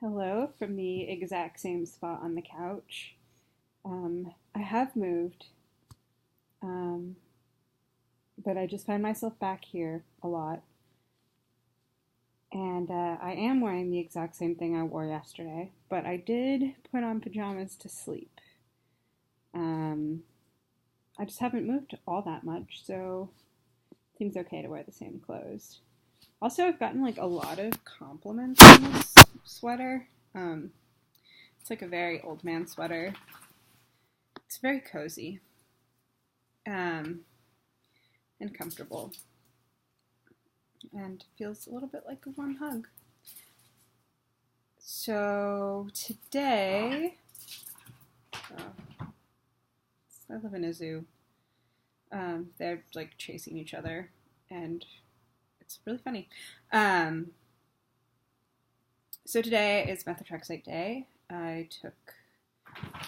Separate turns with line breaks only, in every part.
Hello from the exact same spot on the couch. I have moved, um, but I just find myself back here a lot. And I am wearing the exact same thing I wore yesterday, but I did put on pajamas to sleep. Um, I just haven't moved all that much, so it seems okay to wear the same clothes. Also, I've gotten like a lot of compliments on this sweater. It's like a very old man sweater. It's very cozy um, and comfortable and feels a little bit like a warm hug. So today, I live in a zoo. They're like chasing each other and it's really funny. So today is Methotrexate day. I took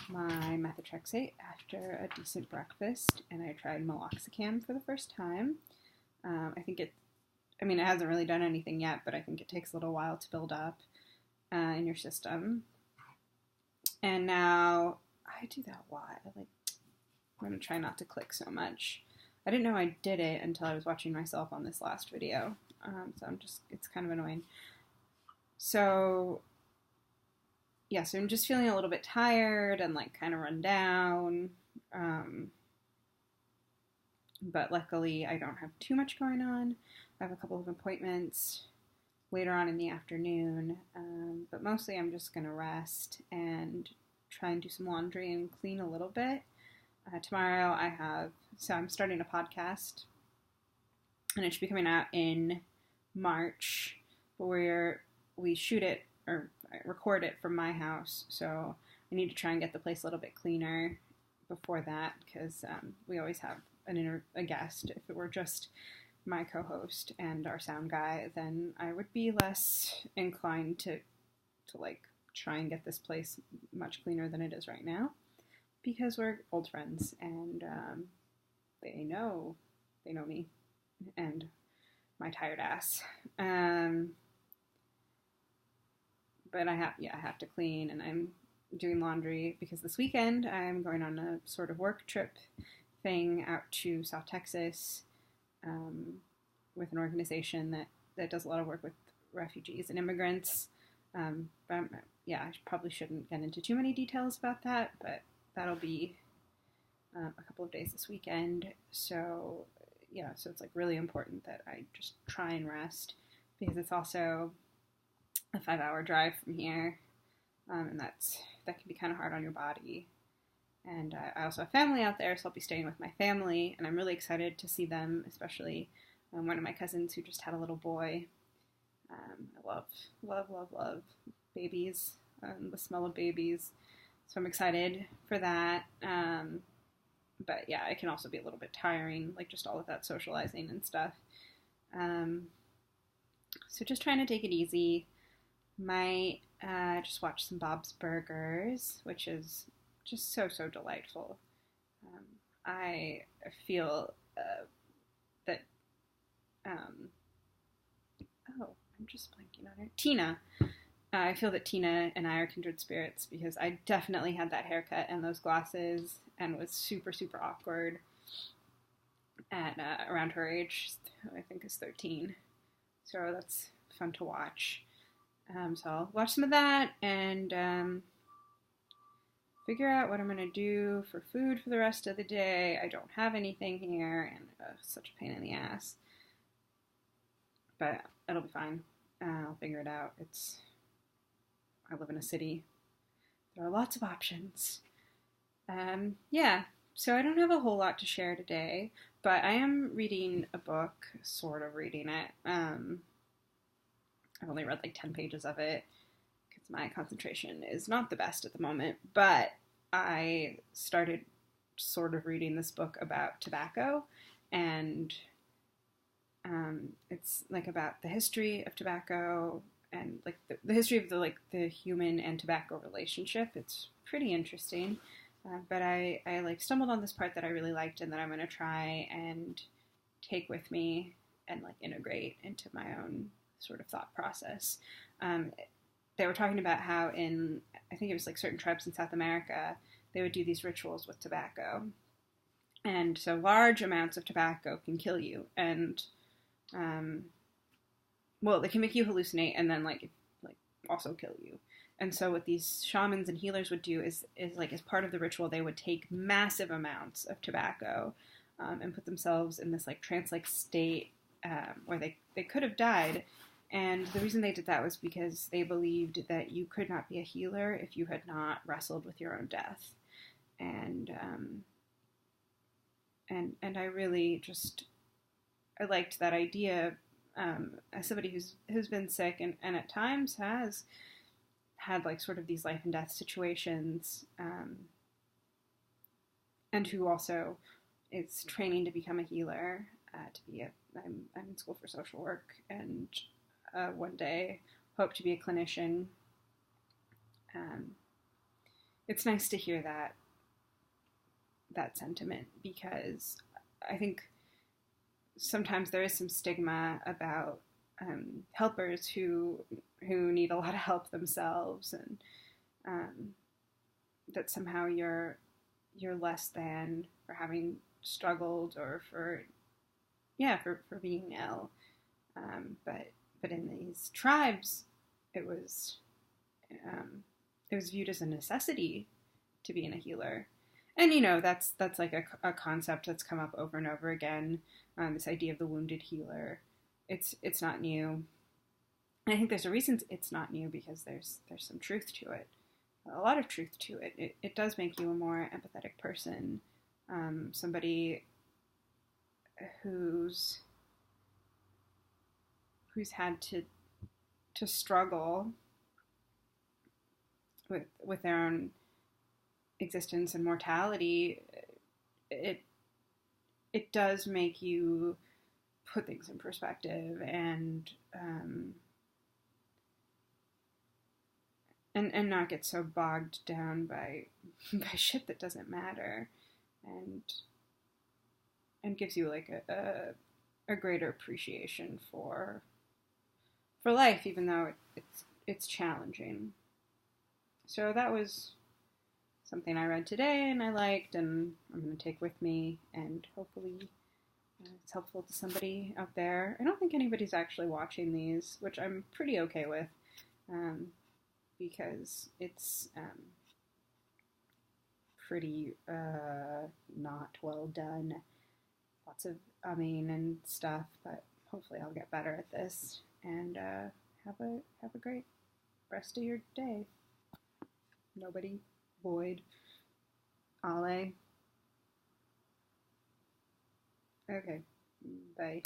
my Methotrexate after a decent breakfast, and I tried meloxicam for the first time. It hasn't really done anything yet, but I think it takes a little while to build up in your system. And now I do that a lot. I'm going to try not to click so much. I didn't know I did it until I was watching myself on this last video. It's kind of annoying. So I'm just feeling a little bit tired and like kind of run down. But luckily I don't have too much going on. I have a couple of appointments later on in the afternoon, but mostly I'm just going to rest and try and do some laundry and clean a little bit. Tomorrow I'm starting a podcast, and it should be coming out in March, where we shoot it, or I record it from my house, so I need to try and get the place a little bit cleaner before that, because we always have a guest. If it were just my co-host and our sound guy, then I would be less inclined to like try and get this place much cleaner than it is right now, because we're old friends and they know me and my tired ass. But I have to clean, and I'm doing laundry because this weekend I'm going on a sort of work trip thing out to South Texas with an organization that does a lot of work with refugees and immigrants. I probably shouldn't get into too many details about that, but that'll be a couple of days this weekend. So it's like really important that I just try and rest, because it's also a 5-hour drive from here, and that can be kind of hard on your body. And I also have family out there, so I'll be staying with my family, and I'm really excited to see them, especially one of my cousins who just had a little boy. I love babies, the smell of babies, so I'm excited for that. But yeah, it can also be a little bit tiring, like just all of that socializing and stuff. So just trying to take it easy. Might just watch some Bob's Burgers, which is just so delightful. I feel that I'm just blanking on her. Tina. I feel that Tina and I are kindred spirits, because I definitely had that haircut and those glasses and was super awkward at around her age, I think is 13. So that's fun to watch. So I'll watch some of that and figure out what I'm going to do for food for the rest of the day. I don't have anything here, and such a pain in the ass. But it'll be fine. I'll figure it out. I live in a city. There are lots of options. So I don't have a whole lot to share today, but I am reading a book, sort of reading it. I've only read like 10 pages of it, because my concentration is not the best at the moment, but I started sort of reading this book about tobacco, and it's like about the history of tobacco and like the history of the human and tobacco relationship. It's pretty interesting, but I like stumbled on this part that I really liked, and that I'm going to try and take with me and like integrate into my own sort of thought process. they were talking about how in, I think it was like certain tribes in South America, they would do these rituals with tobacco. And so large amounts of tobacco can kill you. And, well, they can make you hallucinate and then like also kill you. And so what these shamans and healers would do is like as part of the ritual, they would take massive amounts of tobacco and put themselves in this like trance-like state where they could have died. And the reason they did that was because they believed that you could not be a healer if you had not wrestled with your own death. And I really just, I liked that idea as somebody who's been sick and at times has had like sort of these life and death situations, and who also is training to become a healer, I'm in school for social work, and one day hope to be a clinician. It's nice to hear that sentiment, because I think sometimes there is some stigma about helpers who need a lot of help themselves, and that somehow you're less than for having struggled or for being ill. But in these tribes, it was viewed as a necessity to being a healer. And, that's like a concept that's come up over and over again, this idea of the wounded healer. It's not new. And I think there's a reason it's not new, because there's some truth to it, a lot of truth to it. It does make you a more empathetic person, somebody who's had to struggle with their own existence and mortality. It does make you put things in perspective and not get so bogged down by shit that doesn't matter, and gives you like a greater appreciation for life, even though it's challenging. So that was something I read today and I liked, and I'm going to take with me, and hopefully it's helpful to somebody out there. I don't think anybody's actually watching these, which I'm pretty okay with, because it's pretty not well done. Lots of umming and stuff, but hopefully I'll get better at this, and have a great rest of your day. Nobody, Boyd, Ale. Okay, bye.